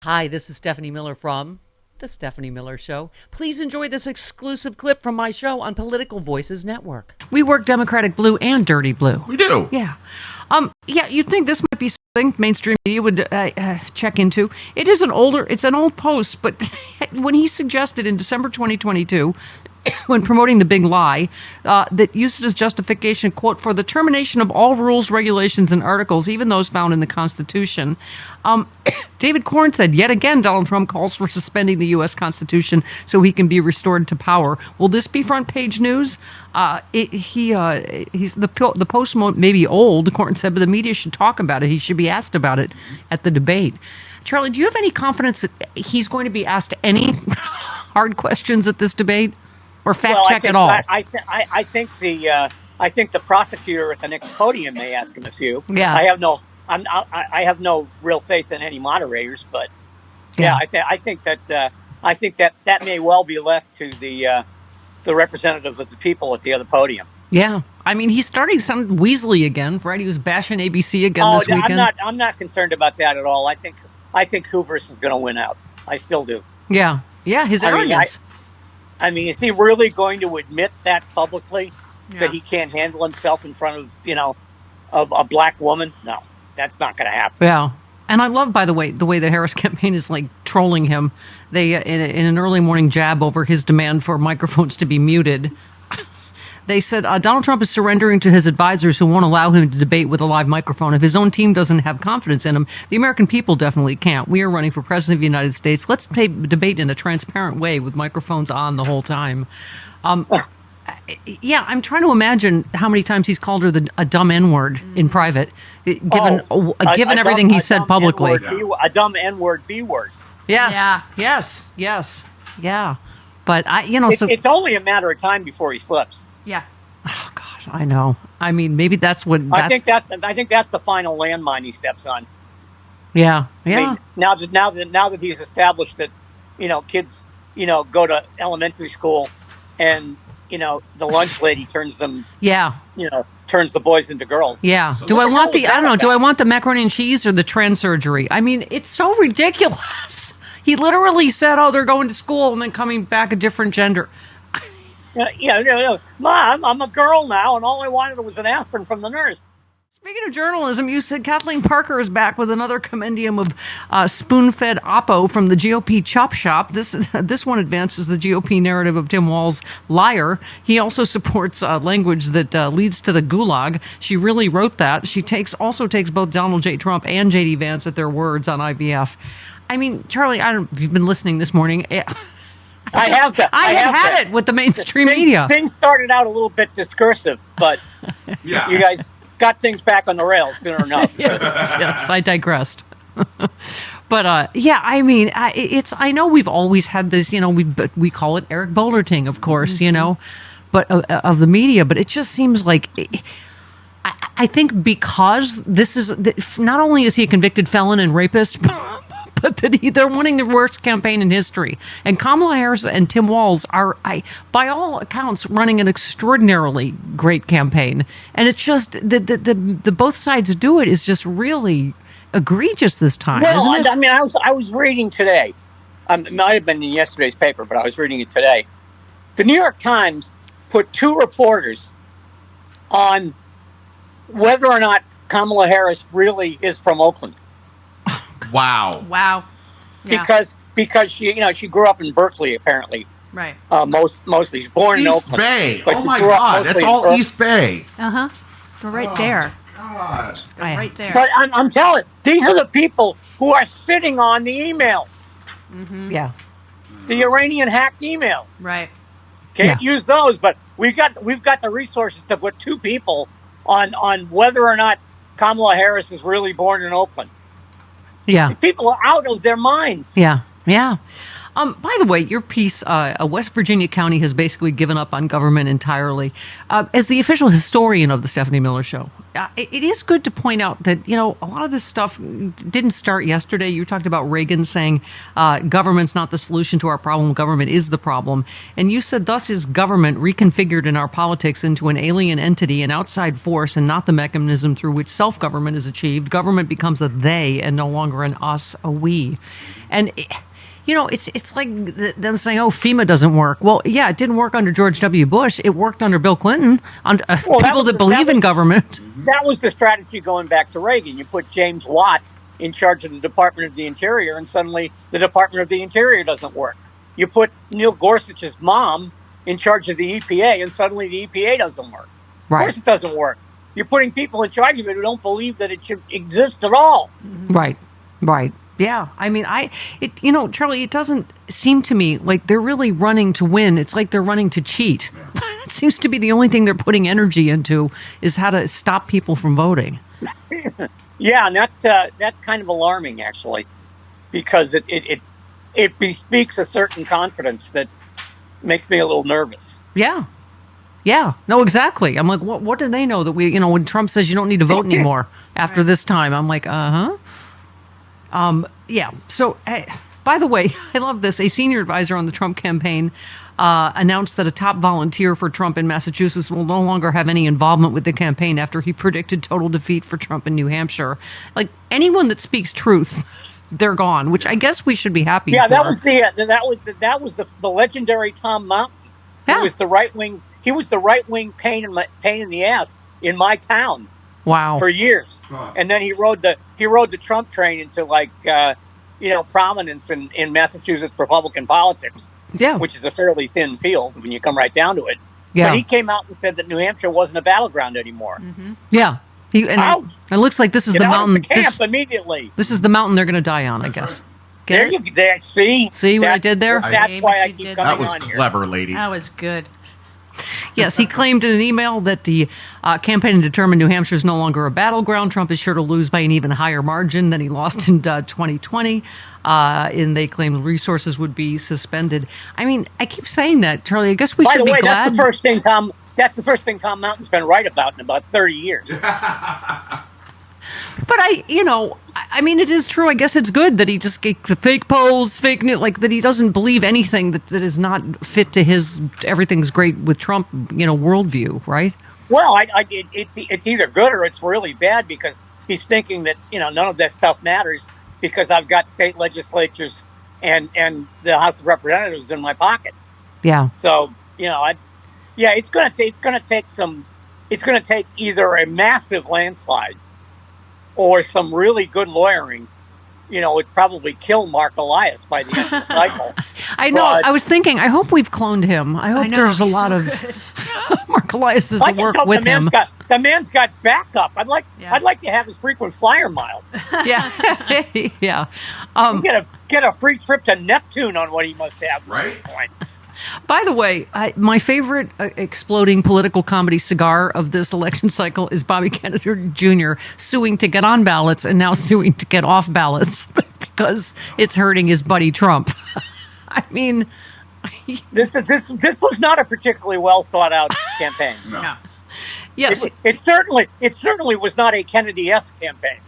Hi, this is Stephanie Miller from The Stephanie Miller Show. Please enjoy this exclusive clip from my show on Political Voices Network. We work Democratic blue and dirty blue. We do. Yeah. You'd think this might be something mainstream media would check into. It's an old post, but when he suggested in December 2022, when promoting the big lie, that used it as justification, quote, for the termination of all rules, regulations, and articles, even those found in the Constitution. David Corn said, yet again, Donald Trump calls for suspending the U.S. Constitution so he can be restored to power. Will this be front page news? The post may be old, Corn said, but the media should talk about it. He should be asked about it at the debate. Charlie, do you have any confidence that he's going to be asked any hard questions at this debate? Or check at all? I think the prosecutor at the next podium may ask him a few. Yeah. I have no real faith in any moderators, but I think that may well be left to the representative of the people at the other podium. Yeah, I mean, he's starting some Weasley again, right? He was bashing ABC again this weekend. I'm not concerned about that at all. I think hubris is going to win out. I still do. Yeah, his arrogance. I mean, is he really going to admit that publicly, that he can't handle himself in front of, a black woman? No, that's not going to happen. Yeah. And I love, by the way the Harris campaign is like trolling him. They, in an early morning jab over his demand for microphones to be muted, they said Donald Trump is surrendering to his advisors who won't allow him to debate with a live microphone. If his own team doesn't have confidence in him, the American people definitely can't. We are running for president of the United States. Let's debate in a transparent way with microphones on the whole time. I'm trying to imagine how many times he's called her a dumb N-word in private, given everything he said publicly. A dumb N-word B-word. Yes. Yeah. Yes. Yeah. But it's only a matter of time before he slips. Yeah. Oh gosh, I know. I mean, maybe that's what. I think that's the final landmine he steps on. Yeah. I mean, now that he's established that, kids, go to elementary school, and the lunch lady turns them. Yeah. Turns the boys into girls. Yeah. So do I want the macaroni and cheese or the trans surgery? I mean, it's so ridiculous. He literally said, "Oh, they're going to school and then coming back a different gender." Mom, I'm a girl now, and all I wanted was an aspirin from the nurse. Speaking of journalism, you said Kathleen Parker is back with another compendium of spoon-fed oppo from the GOP chop shop. This one advances the GOP narrative of Tim Walz's liar. He also supports language that leads to the gulag. She really wrote that. She also takes both Donald J. Trump and J.D. Vance at their words on IVF. I mean, Charlie, I don't know if you've been listening this morning. I have had it with the mainstream media. Things started out a little bit discursive, but you guys got things back on the rails soon enough. yes, I digressed. But I mean, I know we've always had this, we call it Eric Boulderting, of course, but of the media. But it just seems like. I think because this is not only is he a convicted felon and rapist, but that they're winning the worst campaign in history. And Kamala Harris and Tim Walz are, by all accounts, running an extraordinarily great campaign. And it's just the both sides do it is just really egregious this time. Well, isn't it? I mean, I was reading today. It might have been in yesterday's paper, but I was reading it today. The New York Times put two reporters on whether or not Kamala Harris really is from Oakland. Wow. Yeah. Because she grew up in Berkeley, apparently. Right. Mostly. She's born in East Oakland. Bay. Oh my God. That's all East Bay. Uh-huh. We're right there. God. Right there. But I'm telling you, these are the people who are sitting on the emails. Mm-hmm. Yeah. The Iranian hacked emails. Right. Can't use those, but we've got the resources to put two people on whether or not Kamala Harris is really born in Oakland. Yeah. People are out of their minds. Yeah. By the way, your piece, West Virginia County has basically given up on government entirely. As the official historian of the Stephanie Miller Show, it is good to point out that, a lot of this stuff didn't start yesterday. You talked about Reagan saying government's not the solution to our problem, government is the problem. And you said, thus is government reconfigured in our politics into an alien entity, an outside force, and not the mechanism through which self-government is achieved. Government becomes a they and no longer an us, a we. And it's like them saying, "Oh, FEMA doesn't work." Well, yeah, it didn't work under George W. Bush. It worked under Bill Clinton. People that believe in government. That was the strategy going back to Reagan. You put James Watt in charge of the Department of the Interior, and suddenly the Department of the Interior doesn't work. You put Neil Gorsuch's mom in charge of the EPA, and suddenly the EPA doesn't work. Right. Of course, it doesn't work. You're putting people in charge of it who don't believe that it should exist at all. Right. Yeah, I mean, Charlie, it doesn't seem to me like they're really running to win. It's like they're running to cheat. That seems to be the only thing they're putting energy into is how to stop people from voting. Yeah, and that's kind of alarming, actually, because it bespeaks a certain confidence that makes me a little nervous. Yeah, no, exactly. I'm like, what do they know that we, when Trump says you don't need to vote anymore after this time, I'm like, yeah. So, by the way, I love this. A senior advisor on the Trump campaign announced that a top volunteer for Trump in Massachusetts will no longer have any involvement with the campaign after he predicted total defeat for Trump in New Hampshire. Like anyone that speaks truth, they're gone. Which I guess we should be happy. Yeah, for. that was the legendary Thom Mountain. Yeah. He was the right wing. He was the right wing pain in the ass in my town. Wow. For years, and then he rode the Trump train into prominence in Massachusetts Republican politics. Yeah, which is a fairly thin field when you come right down to it. Yeah, but he came out and said that New Hampshire wasn't a battleground anymore. Mm-hmm. Yeah, it looks like this is the mountain. Immediately. This is the mountain they're going to die on, I guess. Right. See what I did there? That's why I keep coming That was on clever, here. lady. That was good. Yes, he claimed in an email that the campaign determined New Hampshire is no longer a battleground. Trump is sure to lose by an even higher margin than he lost in 2020. And they claimed resources would be suspended. I mean, I keep saying that, Charlie. I guess we should be glad. That's the first thing Thom Mountain's been right about in about 30 years. But I mean, it is true. I guess it's good that he just gave fake polls, fake news, like that he doesn't believe anything that is not fit to his everything's great with Trump, worldview, right? Well, it's either good or it's really bad because he's thinking that, none of that stuff matters because I've got state legislatures and the House of Representatives in my pocket. Yeah. So, it's going to take either a massive landslide or some really good lawyering. Would probably kill Mark Elias by the end of the cycle. I know. I was thinking, I hope we've cloned him. I hope there's a lot of Mark Elias is to work with him. The man's got backup. I'd like to have his frequent flyer miles. Yeah. Yeah. Get a free trip to Neptune on what he must have. Right. By the way, my favorite exploding political comedy cigar of this election cycle is Bobby Kennedy Jr. suing to get on ballots and now suing to get off ballots because it's hurting his buddy Trump. I mean, this was not a particularly well thought out campaign. No. Yes, it certainly was not a Kennedy-esque campaign.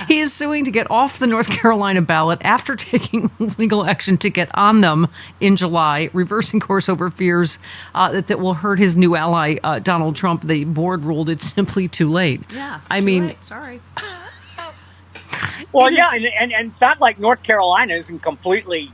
He is suing to get off the North Carolina ballot after taking legal action to get on them in July, reversing course over fears that will hurt his new ally, Donald Trump. The board ruled it's simply too late. Yeah, I mean, late. Sorry. Well, yeah, and it's not like North Carolina isn't completely,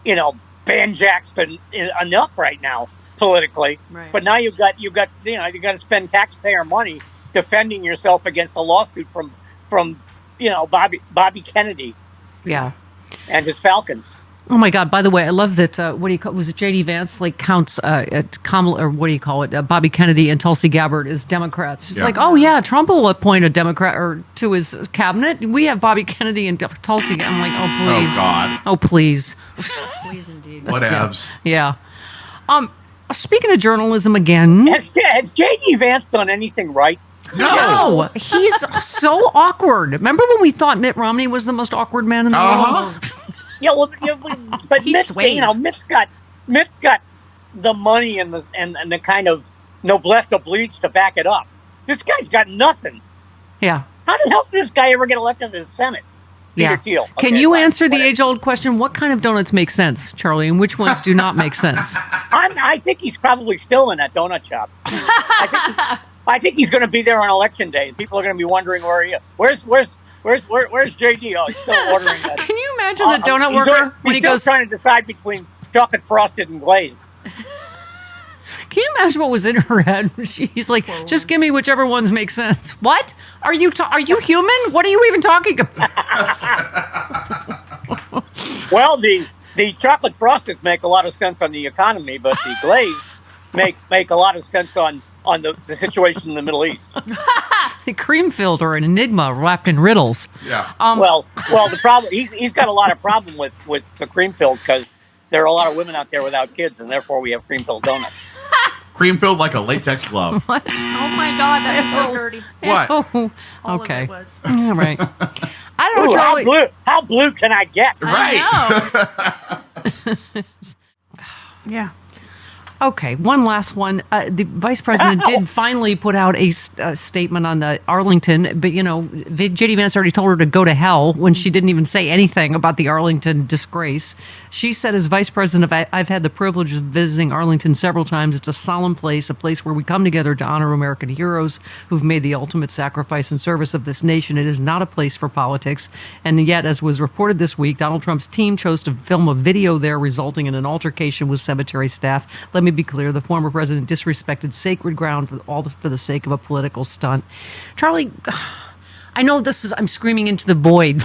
banjaxed enough right now. Politically, right. But now you got to spend taxpayer money defending yourself against a lawsuit from Bobby Kennedy, yeah, and his Falcons. Oh my God! By the way, I love that. Was it J.D. Vance counts at Kamala, or what do you call it? Bobby Kennedy and Tulsi Gabbard as Democrats. It's like, oh yeah, Trump will appoint a Democrat or to his cabinet. We have Bobby Kennedy and Tulsi. I'm like, oh please, oh God, oh please, please indeed. Whatevs. Yeah. Speaking of journalism again, has J.D. Vance done anything right? No, he's so awkward. Remember when we thought Mitt Romney was the most awkward man in the world? Yeah, well, but He Mitt's, sways. Mitt's got the money and the kind of noblesse oblige to back it up. This guy's got nothing. Yeah. How the hell did this guy ever get elected to the Senate? Yeah. Peter Thiel. Can Okay, you fine, answer the whatever. age-old question? What kind of donuts make sense, Charlie, and which ones do not make sense? I think he's probably still in that donut shop. I think he's going to be there on election day, and people are going to be wondering where he is. Where's JD? Oh, he's still ordering that. Can you imagine the donut He's worker when he still goes? trying to decide between chocolate frosted and glazed. Can you imagine what was in her head? He's like, just give me whichever ones make sense. What? Are you human? What are you even talking about? Well, the chocolate frosteds make a lot of sense on the economy, but the glazed make a lot of sense on the situation in the Middle East. The cream filled or an enigma wrapped in riddles. Yeah. Well, the problem he's got a lot of problem with the cream filled because there are a lot of women out there without kids, and therefore we have cream filled donuts. Cream filled like a latex glove. What? Oh my God, that was so dirty. What? Oh, All okay. of it was. Yeah, right. I don't know, Ooh, Charlie. how blue can I get? Right. I know. Yeah. Okay, one last one. The vice president did finally put out a statement on the Arlington, but J.D. Vance already told her to go to hell when she didn't even say anything about the Arlington disgrace. She said, as vice president, I've had the privilege of visiting Arlington several times. It's a solemn place, a place where we come together to honor American heroes who've made the ultimate sacrifice in service of this nation. It is not a place for politics. And yet, as was reported this week, Donald Trump's team chose to film a video there, resulting in an altercation with cemetery staff. Let me be clear, the former president disrespected sacred ground for the sake of a political stunt. Charlie, I know I'm screaming into the void.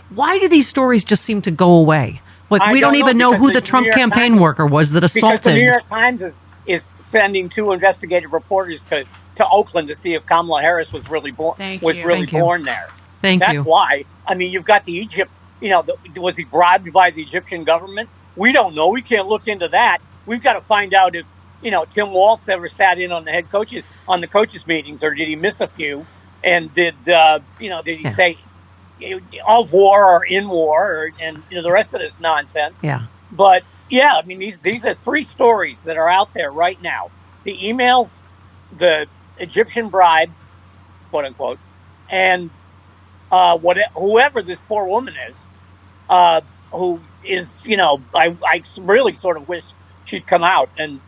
Why do these stories just seem to go away? Like, we don't even know who the Trump campaign worker was that assaulted. Because the New York Times is sending 2 investigative reporters to Oakland to see if Kamala Harris was really born Thank was you. really Thank you. born there. Thank That's you. why. I mean, you've got the Egypt. Was he bribed by the Egyptian government? We don't know. We can't look into that. We've got to find out if Tim Walz ever sat in on the coaches meetings, or did he miss a few? And did he say of war or in war, and the rest of this nonsense? Yeah. But yeah, I mean, these are 3 stories that are out there right now: the emails, the Egyptian bribe, quote unquote, and whoever this poor woman is, who is, I really sort of wish she'd come out and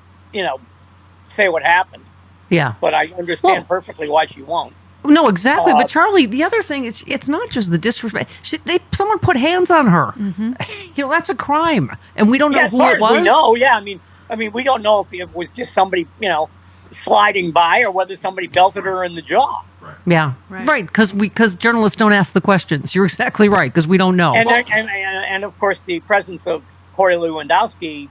say what happened. Yeah. But I understand perfectly why she won't. No, exactly. But Charlie, the other thing is, it's not just the disrespect. Someone put hands on her. Mm-hmm. That's a crime, and we don't know As who far it as was. we know, yeah. I mean, we don't know if it was just somebody, sliding by, or whether somebody belted her in the jaw. Yeah, right. Because journalists don't ask the questions. You're exactly right. Because we don't know. And of course, the presence of Corey Lewandowski,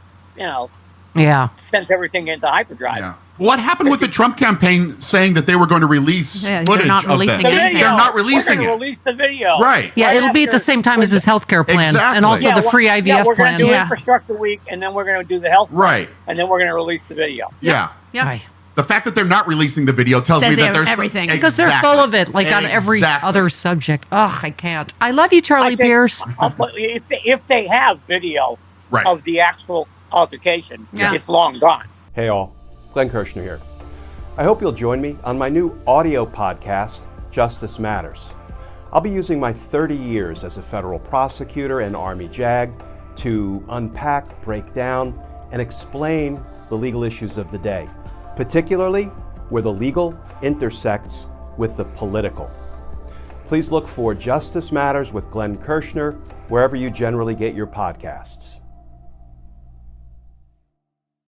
Yeah. sent everything into hyperdrive. Yeah. What happened with the Trump campaign saying that they were going to release Yeah, they're footage not of releasing this? it. The video. They're not releasing We're it. gonna release the video. Right. Yeah, Right it'll be at the after- same time as his health care plan. Exactly. And also the free IVF we're going plan. to do Yeah. Infrastructure Week, and then we're going to do the health plan, Right. and then we're going to release the video. Yeah. Yep. Right. The fact that they're not releasing the video tells Says me that there's everything. Because they're full of it, like on every other subject. Ugh, I can't. I love you, Charlie I think- Pierce. But if they have video Right. of the actual altercation, Yeah. it's long gone. Hey all, Glenn Kirshner here. I hope you'll join me on my new audio podcast, Justice Matters. I'll be using my 30 years as a federal prosecutor and Army JAG to unpack, break down, and explain the legal issues of the day, particularly where the legal intersects with the political. Please look for Justice Matters with Glenn Kirshner wherever you generally get your podcasts.